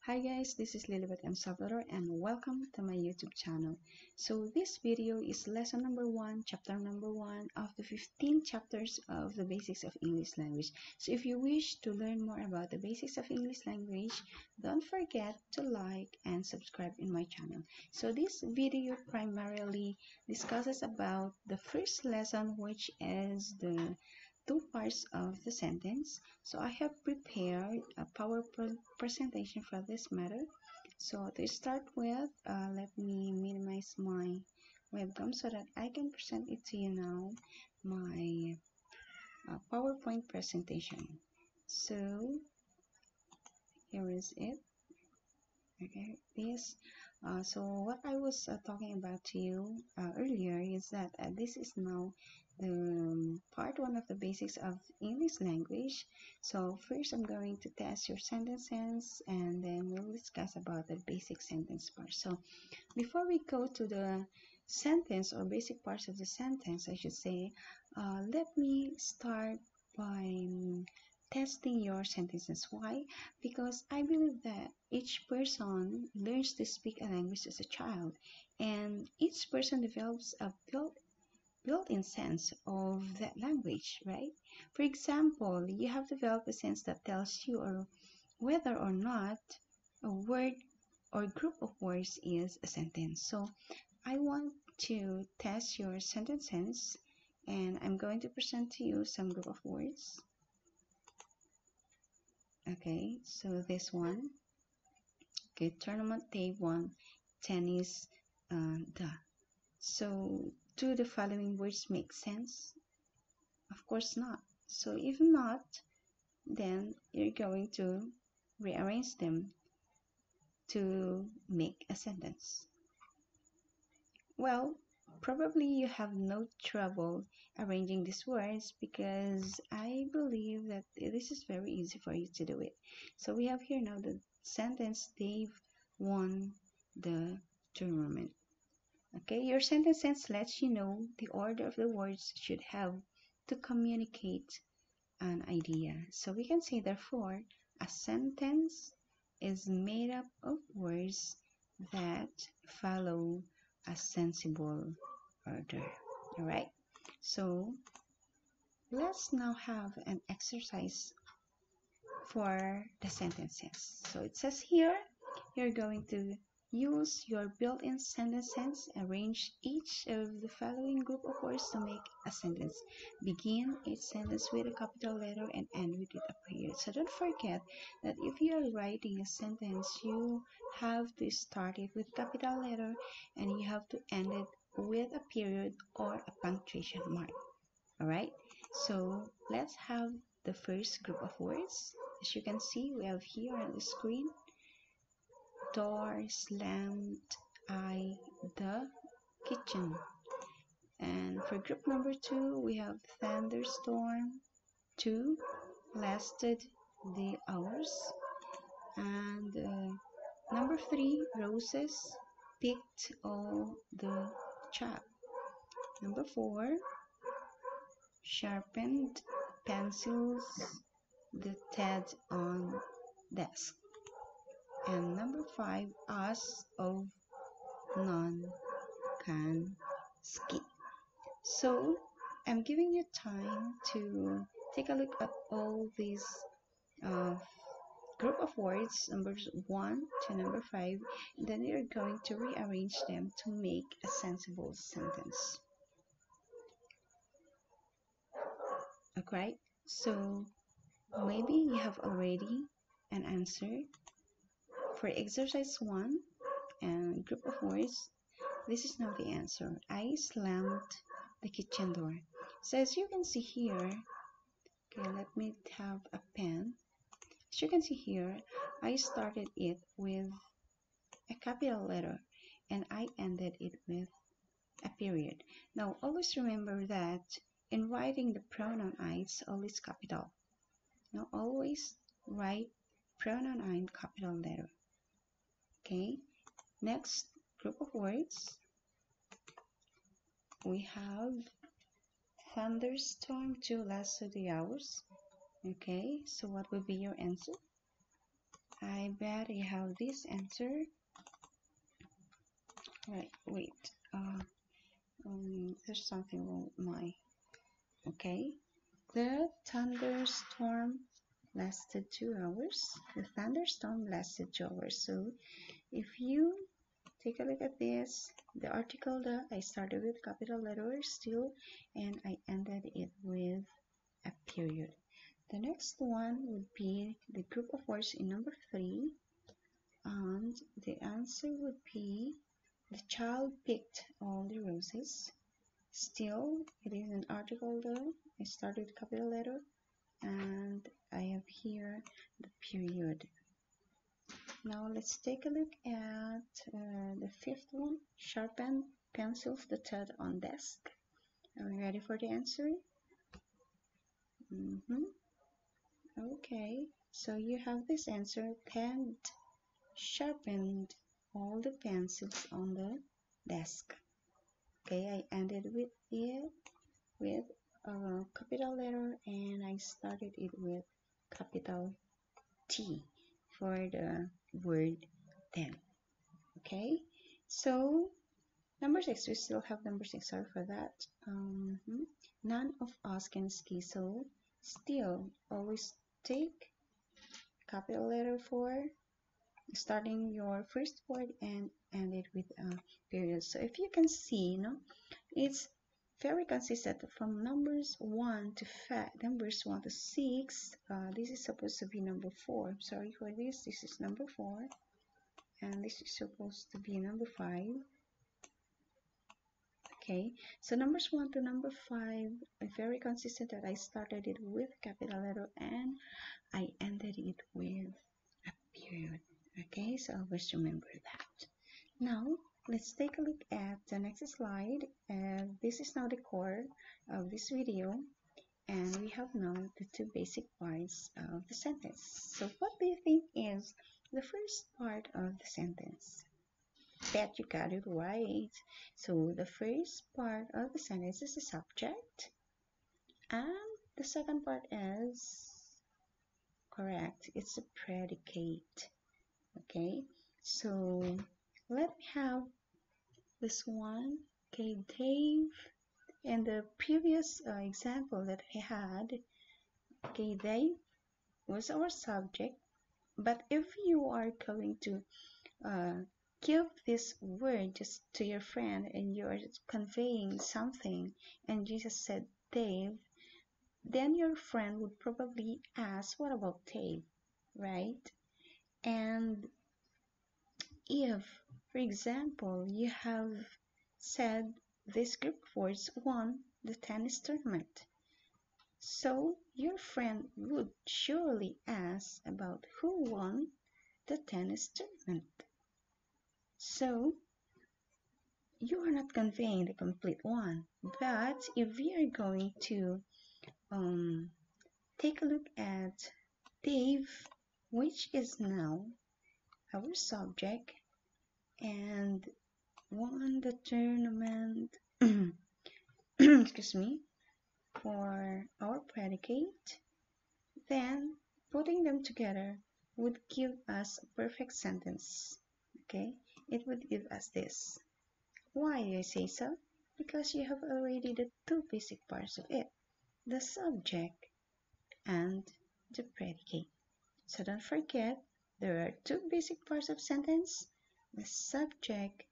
Hi guys, this is Lilibet M. Salvador and welcome to my YouTube channel. So this video is lesson number 1, chapter number 1 of the 15 chapters of the basics of English language. So if you wish to learn more about the basics of English language, don't forget to like and subscribe in my channel. So this video primarily discusses about the first lesson, which is the two parts of the sentence. So I have prepared a PowerPoint presentation for this matter. So to start with, let me minimize my webcam so that I can present it to you now, my PowerPoint presentation. So here is it. Okay, this. So what I was talking about to you earlier is that this is now the part 1 of the basics of English language. So first I'm going to test your sentences and then we'll discuss about the basic sentence part. So before we go to the sentence or basic parts of the sentence, I should say, let me start by testing your sentences. Why? Because I believe that each person learns to speak a language as a child, and each person develops a built-in sense of that language, right? For example, you have developed a sense that tells you or whether or not a word or group of words is a sentence. So I want to test your sentence sense, and I'm going to present to you some group of words. Okay, so this one. Okay, tournament day 1, tennis, the. So do the following words make sense? Of course not. So if not, then you're going to rearrange them to make a sentence. Well, probably you have no trouble arranging these words because I believe that this is very easy for you to do it. So we have here now the sentence, Dave won the tournament. Okay, your sentence sense lets you know the order of the words should have to communicate an idea. So we can say, therefore, a sentence is made up of words that follow a sensible order. All right, so let's now have an exercise for the sentences. So it says here, you're going to use your built-in sentence sense. Arrange each of the following group of words to make a sentence. Begin each sentence with a capital letter and end with a period. So don't forget that if you are writing a sentence, you have to start it with capital letter and you have to end it with a period or a punctuation mark. Alright, so let's have the first group of words. As you can see, we have here on the screen, door slammed the kitchen. And for group number 2, we have thunderstorm 2 lasted the hours. And number 3, roses picked all the chap. Number 4, sharpened pencils the TED on desk. And number 5, us of none can ski. So I'm giving you time to take a look at all these group of words, numbers 1 to number 5, and then you're going to rearrange them to make a sensible sentence. Okay, so maybe you have already an answer for exercise 1 and group of words. This is now the answer. I slammed the kitchen door. So as you can see here, okay, let me have a pen. As you can see here, I started it with a capital letter and I ended it with a period. Now always remember that in writing the pronoun I, it's always capital. Now always write pronoun I in capital letter. Okay, next group of words, we have thunderstorm 2 lasted the hours. Okay, so what will be your answer? I bet you have this answer. Right, wait. There's something wrong with my. Okay. The thunderstorm lasted 2 hours. The thunderstorm lasted 2 hours. So if you take a look at this, the article that I started with capital letters still, and I ended it with a period. The next one would be the group of words in number 3, and the answer would be the child picked all the roses. Still, it is an article though. I started with capital letter, and I have here the period. Now let's take a look at the 5th one. Sharpen pencils, the third on desk. Are we ready for the answer? Okay, so you have this answer. Ted sharpened all the pencils on the desk. Okay, I ended with it with a capital letter, and I started it with capital T for the word 10. Okay, so number 6, we still have number 6. Sorry for that. None of us can ski, so still always take capital letter for starting your first word and end it with a period. So if you can see, it's very consistent from numbers 1 to 5, numbers 1 to 6. This is supposed to be number 4. Sorry for this. This is number 4, and this is supposed to be number 5. Okay, so numbers 1 to number 5 are very consistent that I started it with capital letter and I ended it with a period. Okay, so always remember that. Now let's take a look at the next slide. This is now the core of this video, and we have now the 2 basic parts of the sentence. So what do you think is the first part of the sentence? Bet you got it right. So the first part of the sentence is the subject, and the second part is correct. It's a predicate. Okay, so let me have this one. Okay, Dave, in the previous example that I had, okay, Dave was our subject, but if you are going to give this word just to your friend and you're conveying something and you just said Dave, then your friend would probably ask, what about Dave, right? And if, for example, you have said this group of words won the tennis tournament, so your friend would surely ask about who won the tennis tournament. So you are not conveying the complete one. But if we are going to take a look at Dave, which is now our subject, and won the tournament excuse me, for our predicate, then putting them together would give us a perfect sentence. Okay, it would give us this. Why do I say so? Because you have already the 2 basic parts of it, the subject and the predicate. So don't forget, there are 2 basic parts of sentence, the subject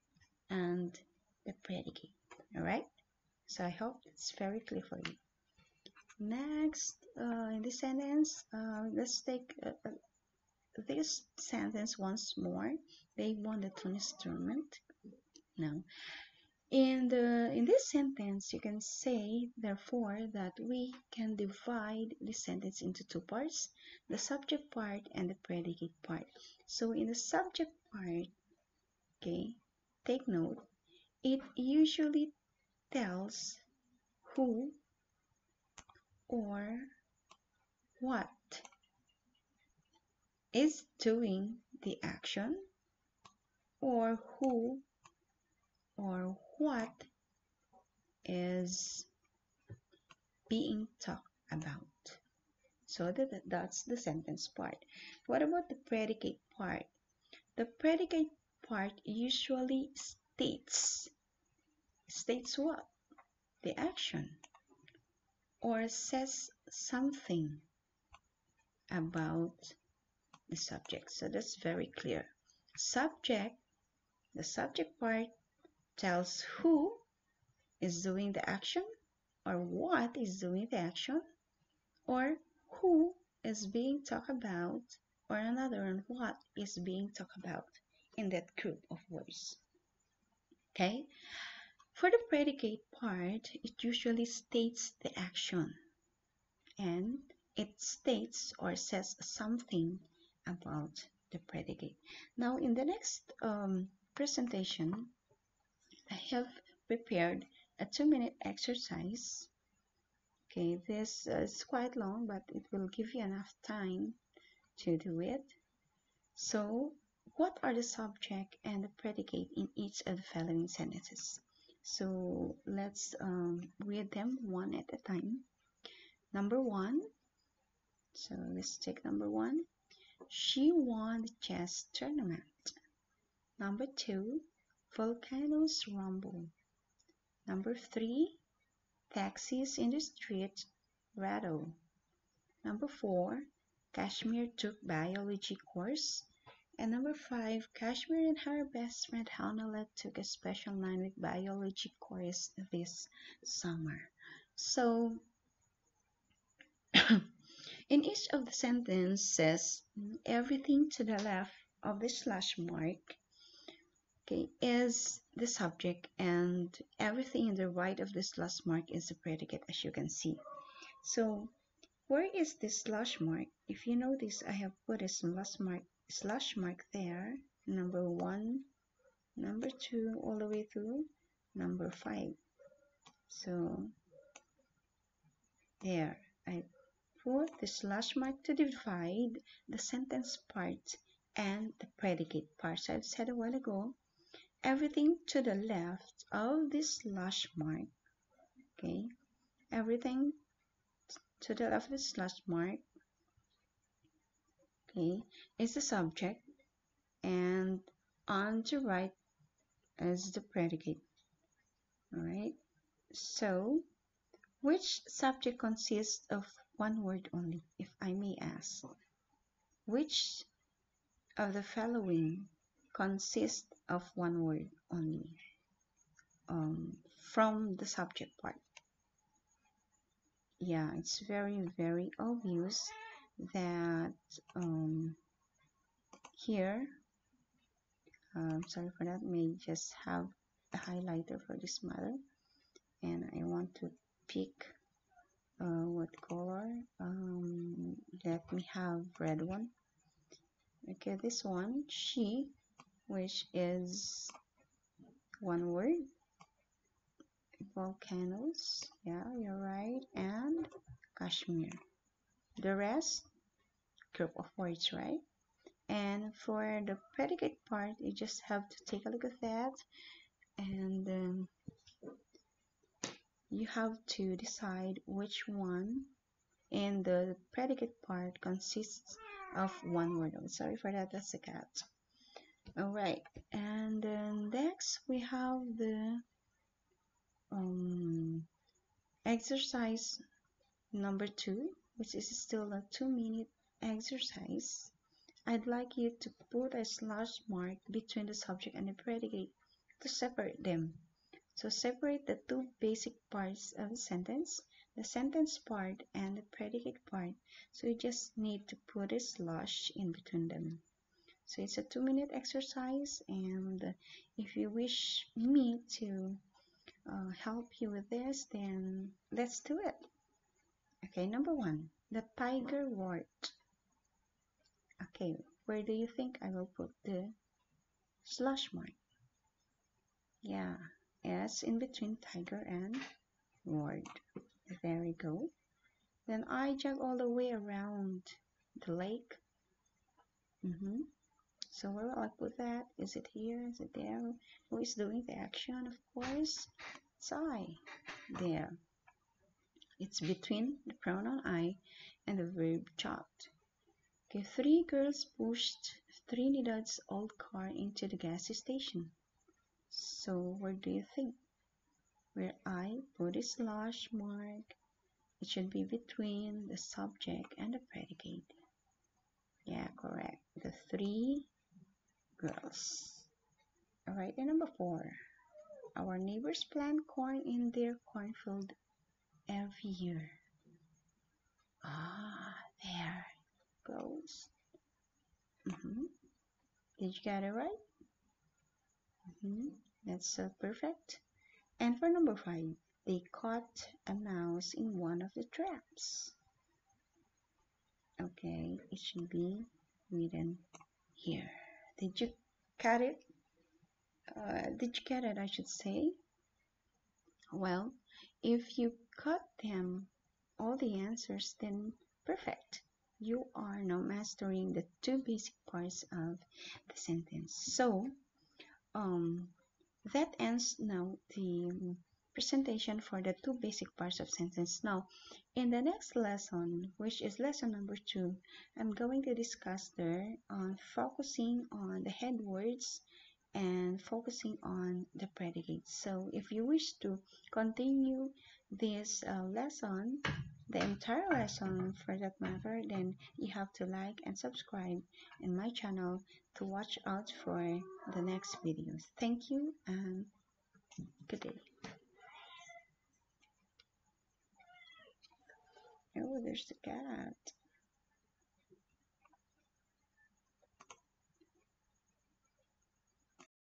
and the predicate. Alright? So I hope it's very clear for you. Next, in this sentence, let's take this sentence once more. They won the tennis tournament. Now, in this sentence, you can say, therefore, that we can divide the sentence into 2 parts, the subject part and the predicate part. So in the subject part, okay, take note, it usually tells who or what is doing the action, or who or what is being talked about. So that's the sentence part. What about the predicate part? The predicate part usually states what? The action, or says something about the subject. So that's very clear. The subject part tells who is doing the action, or what is doing the action, or who is being talked about, or another one, what is being talked about in that group of words. Okay? For the predicate part, it usually states the action, and it states or says something about the predicate. Now, in the next presentation, I have prepared a 2-minute exercise. Okay, this is quite long, but it will give you enough time to do it. So, what are the subject and the predicate in each of the following sentences? So, let's read them one at a time. Number 1. So, let's take number 1. She won the chess tournament. Number 2. Volcanoes rumble. Number 3. Taxis in the street rattle. Number 4. Kashmir took biology course. And number 5, Kashmir and her best friend Hanalet took a special 9-week biology course this summer. So, in each of the sentences, everything to the left of the slash mark, okay, is the subject, and everything in the right of the slash mark is the predicate, as you can see. So, where is this slash mark? If you notice, I have put a slash mark there. Number 1, number 2, all the way through number 5. So, there, I put the slash mark to divide the sentence part and the predicate part. So I've said a while ago, everything to the left of this slash mark, okay, everything to the left of the slash mark, okay, is the subject, and on the right is the predicate. All right. So, which subject consists of one word only, if I may ask? Which of the following consists of one word only from the subject part? Yeah, it's very, very obvious that here, sorry for that, may just have a highlighter for this matter, and I want to pick what color. Let me have red one. Okay, this one, she, which is one word. Volcanoes, yeah, you're right, and Kashmir. The rest, group of words, right? And for the predicate part, you just have to take a look at that, and you have to decide which one in the predicate part consists of one word. Oh, sorry for that, that's a cat. Alright, and then next we have the exercise number 2, which is still a 2-minute exercise. I'd like you to put a slash mark between the subject and the predicate to separate them. So separate the two basic parts of the sentence part and the predicate part. So you just need to put a slash in between them. So it's a 2-minute exercise, and if you wish me to help you with this, then let's do it. Okay, number 1, the tiger roared. Okay, where do you think I will put the slash mark? Yeah, yes, in between tiger and roared. There we go. Then I jog all the way around the lake. So where will I put that? Is it here? Is it there? Who is doing the action? Of course, it's I. There. It's between the pronoun I and the verb chopped. Okay, 3 girls pushed Trinidad's old car into the gas station. So where do you think? Where I put a slash mark, it should be between the subject and the predicate. Yeah, correct. The 3 girls. Alright, and number 4. Our neighbors plant corn in their cornfield every year. Ah, there goes. Did you get it right? That's so perfect. And for number 5, they caught a mouse in one of the traps. Okay, it should be written here. Did you get it? Did you get it, I should say? Well, if you cut them, all the answers, then perfect. You are now mastering the 2 basic parts of the sentence. So, that ends now the presentation for the 2 basic parts of sentence. Now, in the next lesson, which is lesson number 2, I'm going to discuss there on focusing on the head words and focusing on the predicates. So if you wish to continue this lesson, the entire lesson for that matter, then you have to like and subscribe in my channel to watch out for the next videos. Thank you and good day. Oh, there's the cat.